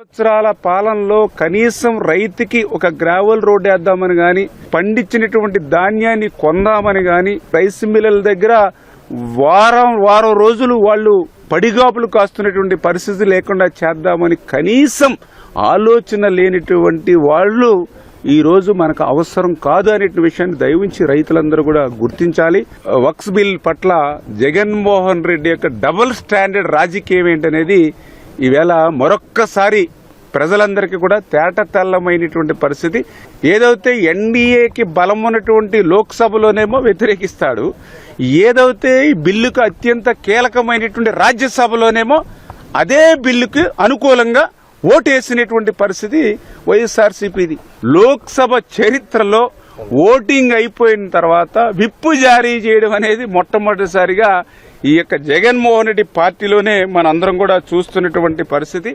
సంవత్సరాల పాలనలో కనీసం రైతుకి ఒక గ్రావెల్ రోడ్ వేద్దామని గాని, పండించినటువంటి ధాన్యాన్ని కొందామని గాని, రైస్ మిల్లుల దగ్గర వారం రోజులు వాళ్ళు పడిగాపులు కాస్తున్నటువంటి పరిస్థితి లేకుండా చేద్దామని కనీసం ఆలోచన లేనిటువంటి వాళ్ళు ఈ రోజు మనకు అవసరం కాదు అనే విషయాన్ని దయవుంచి రైతులందరూ కూడా గుర్తించాలి. వక్ఫ్ బిల్ పట్ల జగన్మోహన్ రెడ్డి యొక్క డబుల్ స్టాండర్డ్ రాజకీయం ఏంటనేది ఈవేళ మరొక్కసారి ప్రజలందరికీ కూడా తేటతెల్లమైనటువంటి పరిస్థితి. ఏదైతే ఎన్డీఏకి బలం ఉన్నటువంటి లోక్సభలోనేమో వ్యతిరేకిస్తాడు, ఏదైతే ఈ బిల్లుకు అత్యంత కీలకమైనటువంటి రాజ్యసభలోనేమో అదే బిల్లుకు అనుకూలంగా ఓటేసినటువంటి పరిస్థితి వైఎస్ఆర్సీపీది. లోక్సభ చరిత్రలో ఓటింగ్ అయిపోయిన తర్వాత విప్పు జారీ చేయడం అనేది మొట్టమొదటిసారిగా ఈ యొక్క జగన్మోహన్ రెడ్డి పార్టీలోనే మనందరం కూడా చూస్తున్నటువంటి పరిస్థితి.